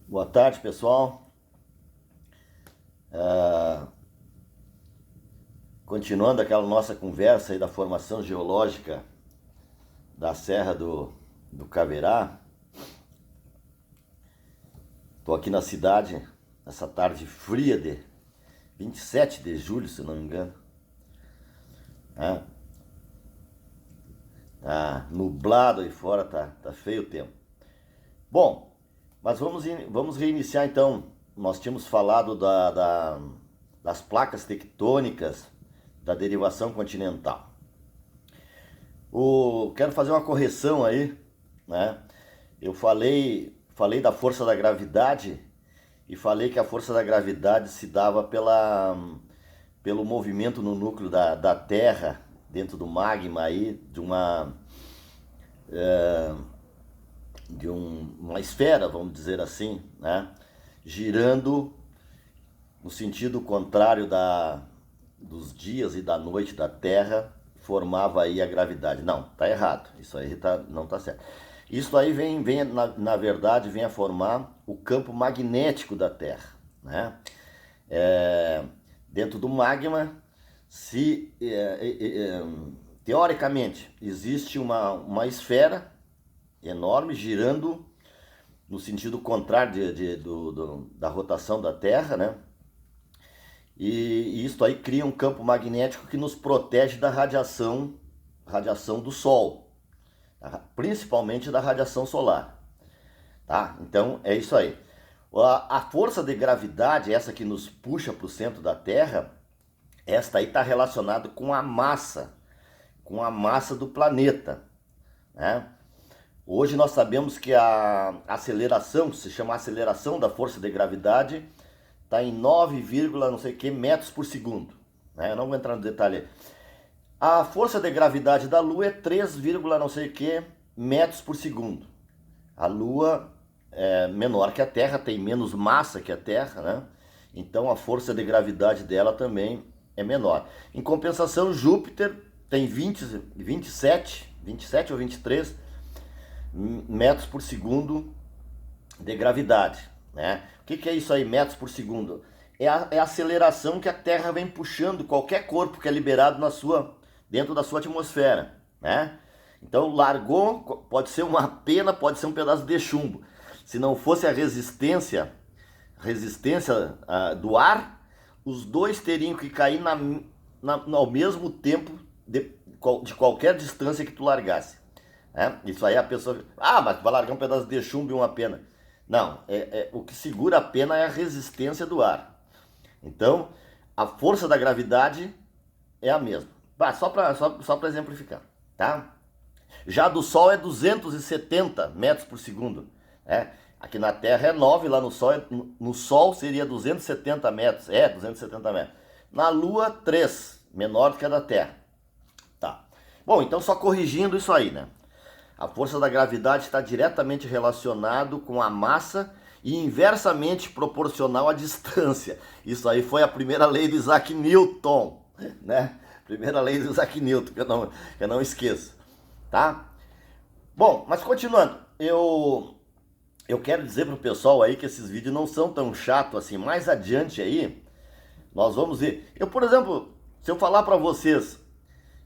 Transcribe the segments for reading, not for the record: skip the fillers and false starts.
Boa tarde, pessoal. Ah, Continuando aquela nossa conversa aí da formação geológica da Serra do Caverá. Estou aqui na cidade, nessa tarde fria de 27 de julho, se não me engano. Ah, tá nublado aí fora, tá feio o tempo. Bom, mas vamos reiniciar então. Nós tínhamos falado das placas tectônicas da derivação continental. Quero fazer uma correção aí, né? Eu falei da força da gravidade e falei que a força da gravidade se dava pelo movimento no núcleo da Terra, dentro do magma aí, uma esfera, vamos dizer assim, né? Girando no sentido contrário dos dias e da noite da Terra, formava aí a gravidade. Não, tá errado. Isso aí não tá certo. Isso aí na verdade, vem a formar o campo magnético da Terra, né? Dentro do magma, teoricamente, existe uma esfera enorme girando no sentido contrário da rotação da Terra, né? E isso aí cria um campo magnético que nos protege da radiação do Sol, principalmente da radiação solar, tá? Então é isso aí. A força de gravidade, essa que nos puxa para o centro da Terra, esta aí está relacionada com a massa do planeta, né? Hoje nós sabemos que a aceleração, que se chama aceleração da força de gravidade, está em 9, não sei que metros por segundo, né? Eu não vou entrar no detalhe. A força de gravidade da Lua é 3, não sei que metros por segundo. A Lua é menor que a Terra, tem menos massa que a Terra, né? Então a força de gravidade dela também é menor. Em compensação, Júpiter tem 27 ou 23 metros por segundo de gravidade, né? O que é isso aí, metros por segundo? É a aceleração que a Terra vem puxando qualquer corpo que é liberado dentro da sua atmosfera, né? Então largou, pode ser uma pena, pode ser um pedaço de chumbo. Se não fosse a resistência do ar, os dois teriam que cair ao mesmo tempo de qualquer distância que tu largasse. Isso aí a pessoa... Ah, mas vai largar um pedaço de chumbo e uma pena. Não, o que segura a pena é a resistência do ar. Então, a força da gravidade é a mesma. Só para exemplificar, tá? Já do Sol é 270 metros por segundo. Aqui na Terra é 9, lá no Sol seria 270 metros. 270 metros. Na Lua, 3, menor do que a da Terra. Tá. Bom, então só corrigindo isso aí, né? A força da gravidade está diretamente relacionado com a massa e inversamente proporcional à distância. Isso aí foi a primeira lei do Isaac Newton, né? Primeira lei do Isaac Newton, que eu não esqueço, tá? Bom, mas continuando, eu quero dizer pro pessoal aí que esses vídeos não são tão chatos assim. Mais adiante aí, nós vamos ver. Por exemplo, se eu falar para vocês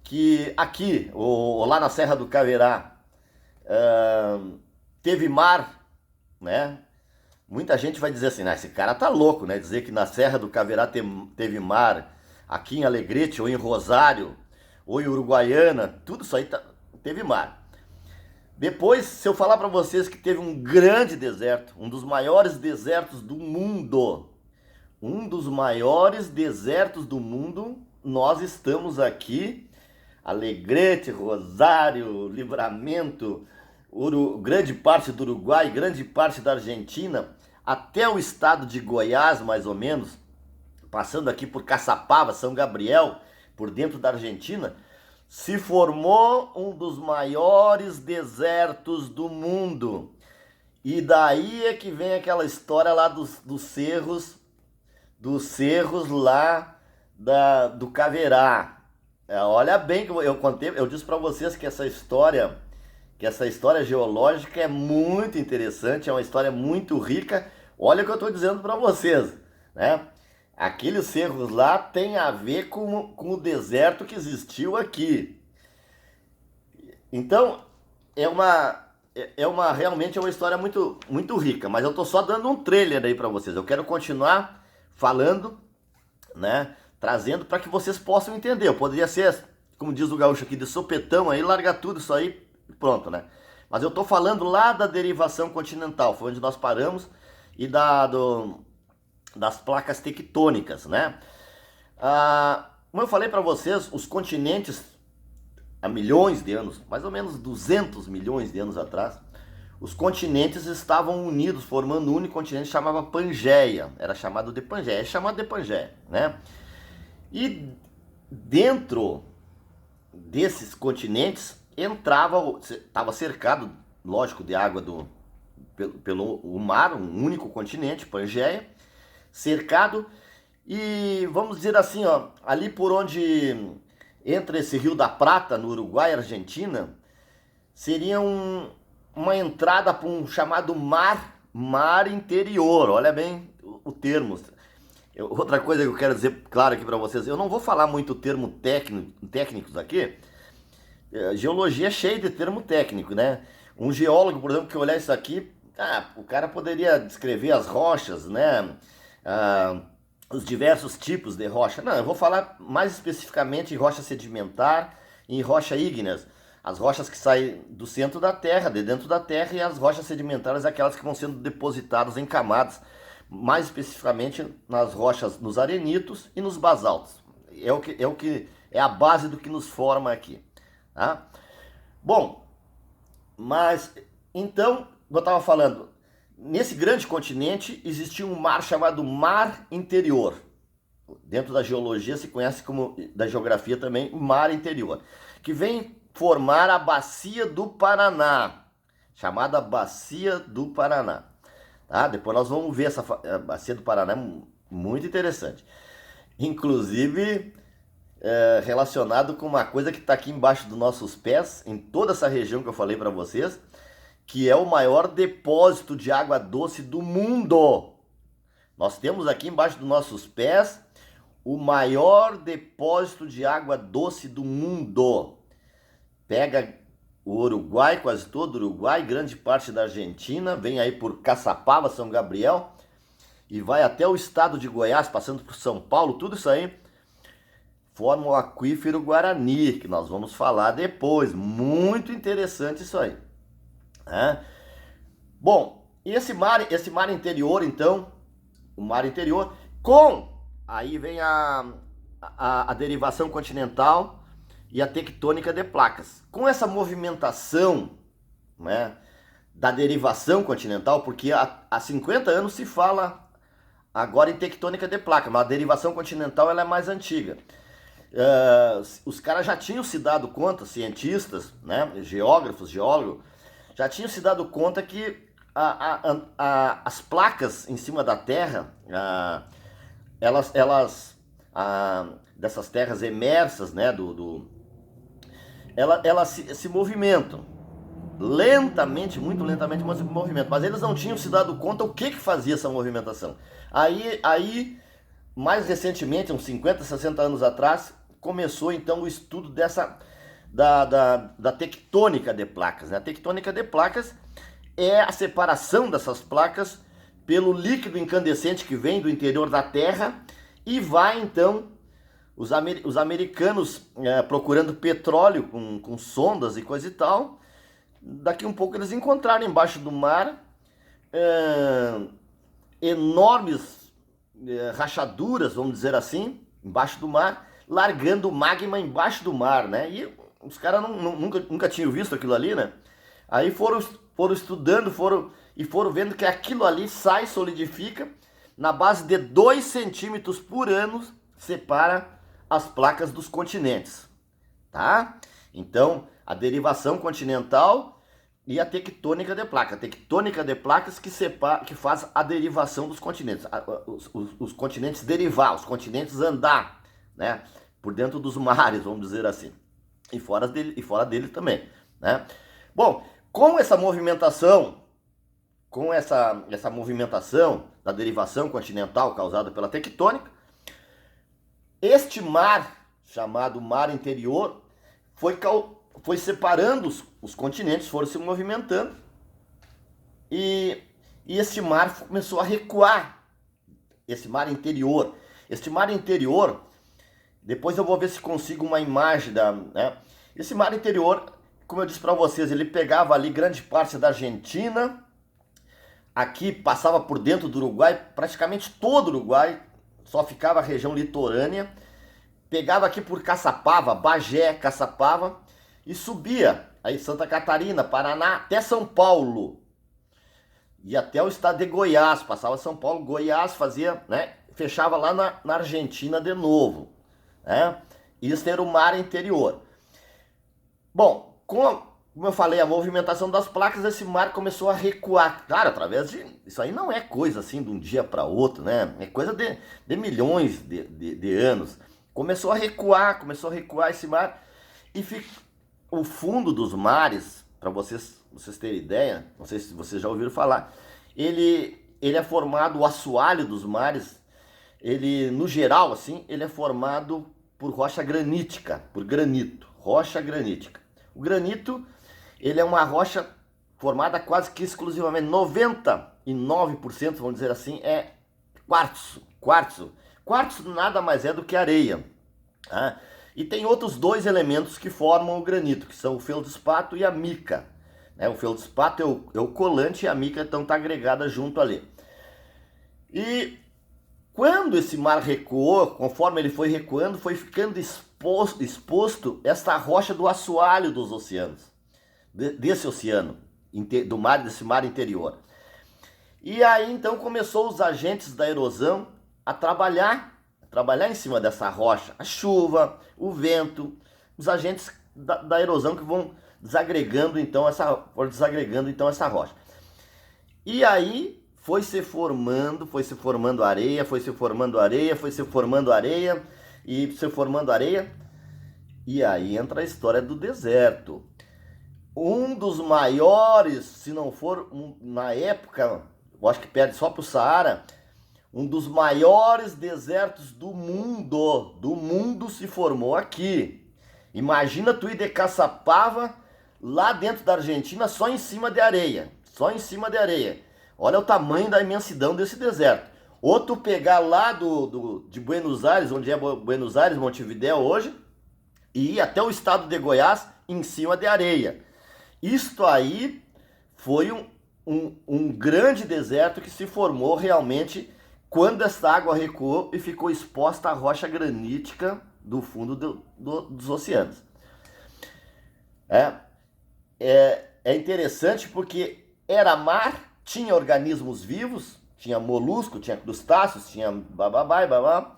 que aqui, ou lá na Serra do Caverá, teve mar, né? Muita gente vai dizer assim, esse cara tá louco, né? Dizer que na Serra do Caverá teve mar, aqui em Alegrete, ou em Rosário, ou em Uruguaiana, tudo isso aí teve mar. Depois, se eu falar para vocês que teve um grande deserto, um dos maiores desertos do mundo, nós estamos aqui, Alegrete, Rosário, Livramento, grande parte do Uruguai, grande parte da Argentina, até o estado de Goiás, mais ou menos, passando aqui por Caçapava, São Gabriel, por dentro da Argentina, se formou um dos maiores desertos do mundo. E daí é que vem aquela história lá dos cerros lá do Caverá. Olha bem que eu contei, eu disse para vocês que essa história geológica é muito interessante, é uma história muito rica, Olha o que eu estou dizendo para vocês, né? Aqueles cerros lá tem a ver com o deserto que existiu aqui. Então, realmente é uma história muito, muito rica, mas eu estou só dando um trailer aí para vocês. Eu quero continuar falando, né? Trazendo para que vocês possam entender. Eu poderia ser, como diz o gaúcho aqui, de sopetão aí, largar tudo isso aí e pronto, né? Mas eu estou falando lá da derivação continental, foi onde nós paramos, e das placas tectônicas, né? Como eu falei para vocês, os continentes, há milhões de anos, mais ou menos 200 milhões de anos atrás, os continentes estavam unidos, formando um único continente, chamava Pangeia. Era chamado de Pangeia, é chamado de Pangeia, né? E dentro desses continentes estava cercado, lógico, de água pelo o mar, um único continente, Pangeia, cercado, e vamos dizer assim, ó, ali por onde entra esse Rio da Prata, no Uruguai e Argentina, seria uma entrada para um chamado mar interior. Olha bem o termo. Outra coisa que eu quero dizer claro aqui para vocês, eu não vou falar muito termo técnicos aqui. Geologia é cheia de termo técnico, né? Um geólogo, por exemplo, que olhar isso aqui, o cara poderia descrever as rochas, né? Os diversos tipos de rocha. Não, eu vou falar mais especificamente em rocha sedimentar e em rocha ígneas. As rochas que saem do centro da Terra, de dentro da Terra, e as rochas sedimentares, aquelas que vão sendo depositadas em camadas, mais especificamente nas rochas, nos arenitos e nos basaltos. É a base do que nos forma aqui, tá? Bom, mas então, eu estava falando, nesse grande continente existia um mar chamado Mar Interior. Dentro da geologia se conhece como, da geografia também, o Mar Interior, que vem formar a Bacia do Paraná, chamada Bacia do Paraná. Tá? Depois nós vamos ver essa Bacia do Paraná, muito interessante. Inclusive, relacionado com uma coisa que está aqui embaixo dos nossos pés, em toda essa região que eu falei para vocês, que é o maior depósito de água doce do mundo. Nós temos aqui embaixo dos nossos pés o maior depósito de água doce do mundo. Pega o Uruguai, quase todo o Uruguai, grande parte da Argentina, vem aí por Caçapava, São Gabriel, e vai até o estado de Goiás, passando por São Paulo, tudo isso aí forma o aquífero Guarani, que nós vamos falar depois. Muito interessante isso aí. Bom, e esse mar interior, então, o mar interior, aí vem a derivação continental e a tectônica de placas. Com essa movimentação, né, da derivação continental, porque há 50 anos se fala agora em tectônica de placa, mas a derivação continental ela é mais antiga. Os caras já tinham se dado conta, cientistas, né, geógrafos, geólogos, já tinham se dado conta que as placas em cima da Terra, dessas terras emersas, né, elas se movimentam lentamente, muito lentamente, mas se movimentam. Mas eles não tinham se dado conta o que fazia essa movimentação. Aí, mais recentemente, uns 50, 60 anos atrás, começou então o estudo da tectônica de placas, né? A tectônica de placas é a separação dessas placas pelo líquido incandescente que vem do interior da Terra e vai então os americanos procurando petróleo com sondas e coisa e tal. Daqui um pouco eles encontraram embaixo do mar enormes rachaduras, vamos dizer assim, embaixo do mar, largando magma embaixo do mar, né? E os caras nunca tinham visto aquilo ali, né? Aí foram estudando, foram vendo que aquilo ali solidifica, na base de 2 centímetros por ano, separa as placas dos continentes, tá? Então, a derivação continental e a tectônica de placas. A tectônica de placas que faz a derivação dos continentes, os continentes derivar, os continentes andar, né? Por dentro dos mares, vamos dizer assim, e fora dele também, né? Bom, com essa movimentação com essa movimentação da derivação continental causada pela tectônica, este mar, chamado mar interior, foi separando os continentes, foram se movimentando, e este mar começou a recuar, esse mar interior. Este mar interior, depois eu vou ver se consigo uma imagem né? Esse mar interior, como eu disse para vocês, ele pegava ali grande parte da Argentina, aqui passava por dentro do Uruguai, praticamente todo o Uruguai, só ficava a região litorânea, pegava aqui por Caçapava, Bagé, Caçapava, e subia aí Santa Catarina, Paraná, até São Paulo, e até o estado de Goiás, passava São Paulo, Goiás, fazia, né, fechava lá na Argentina de novo, né? Isso era o mar interior. Bom, como eu falei, a movimentação das placas, esse mar começou a recuar, claro, através de, isso aí não é coisa assim de um dia para outro, né? É coisa de milhões de anos. Começou a recuar esse mar, e o fundo dos mares, para vocês terem ideia, não sei se vocês já ouviram falar, ele é formado, o assoalho dos mares, ele, no geral, assim, ele é formado por rocha granítica, por granito, rocha granítica. O granito, ele é uma rocha formada quase que exclusivamente, 99%, vamos dizer assim, é quartzo. Quartzo nada mais é do que areia. Tá? E tem outros dois elementos que formam o granito, que são o feldspato e a mica. Né? O feldspato é o colante, e a mica então está agregada junto ali. E quando esse mar recuou, conforme ele foi recuando, foi ficando exposto esta rocha do assoalho dos oceanos, desse oceano, do mar, desse mar interior. E aí então começou os agentes da erosão a trabalhar em cima dessa rocha, a chuva, o vento, os agentes da erosão que vão desagregando então essa rocha. E aí foi se formando areia, e aí entra a história do deserto. Um dos maiores, se não for na época, eu acho que perde só para o Saara, um dos maiores desertos do mundo se formou aqui. Imagina tu ir de Caçapava, lá dentro da Argentina, só em cima de areia. Olha o tamanho da imensidão desse deserto. Ou tu pegar lá de Buenos Aires, onde é Buenos Aires, Montevidéu hoje, e ir até o estado de Goiás, em cima de areia. Isto aí foi um grande deserto que se formou realmente quando essa água recuou e ficou exposta à rocha granítica do fundo dos oceanos. É interessante porque era mar, tinha organismos vivos, tinha molusco, tinha crustáceos, tinha babá,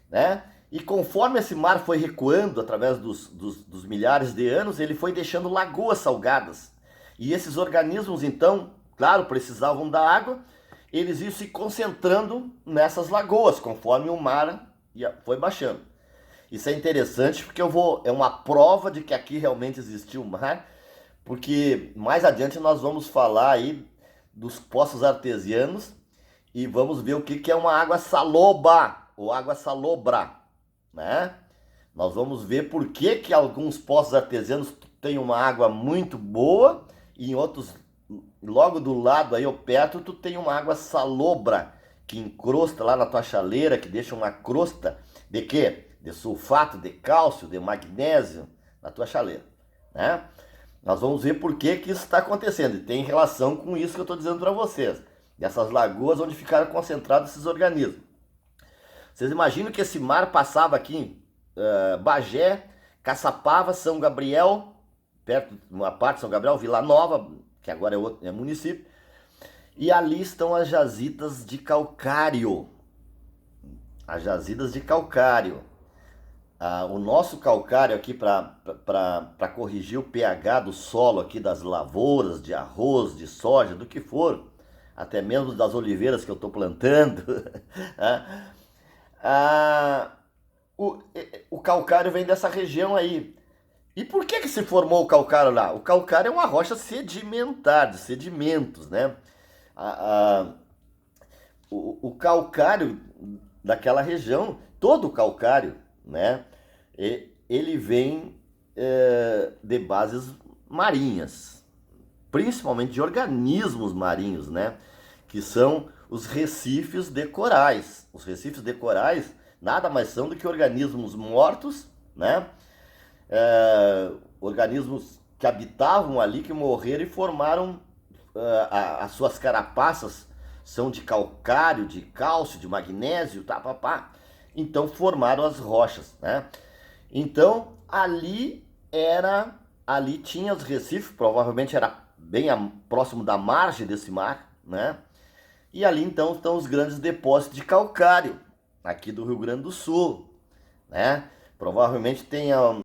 né? E conforme esse mar foi recuando através dos milhares de anos, ele foi deixando lagoas salgadas. E esses organismos, então, claro, precisavam da água, eles iam se concentrando nessas lagoas, conforme o mar foi baixando. Isso é interessante porque é uma prova de que aqui realmente existiu mar, porque mais adiante nós vamos falar aí dos poços artesianos e vamos ver o que é uma água saloba ou água salobra, né? Nós vamos ver por que alguns poços artesianos têm uma água muito boa e em outros, logo do lado aí, ou perto, tu tem uma água salobra, que encrosta lá na tua chaleira, que deixa uma crosta de quê? De sulfato, de cálcio, de magnésio na tua chaleira, né? Nós vamos ver por que isso está acontecendo, e tem relação com isso que eu estou dizendo para vocês, dessas lagoas onde ficaram concentrados esses organismos. Vocês imaginam que esse mar passava aqui em Bagé, Caçapava, São Gabriel, perto de uma parte de São Gabriel, Vila Nova, que agora é município, e ali estão as jazidas de calcário. As jazidas de calcário. O nosso calcário aqui, para corrigir o pH do solo aqui das lavouras, de arroz, de soja, do que for, até mesmo das oliveiras que eu estou plantando, o calcário vem dessa região aí. E por que se formou o calcário lá? O calcário é uma rocha sedimentar, de sedimentos, né? O calcário daquela região, todo o calcário, né, ele vem de bases marinhas, principalmente de organismos marinhos, né, que são os recifes de corais. Os recifes de corais nada mais são do que organismos mortos, né, organismos que habitavam ali, que morreram e formaram as suas carapaças são de calcário, de cálcio, de magnésio, tá, pá, pá. Então formaram as rochas, né? Então ali tinha os recifes, provavelmente era bem próximo da margem desse mar, né? E ali então estão os grandes depósitos de calcário aqui do Rio Grande do Sul, né? Provavelmente tenha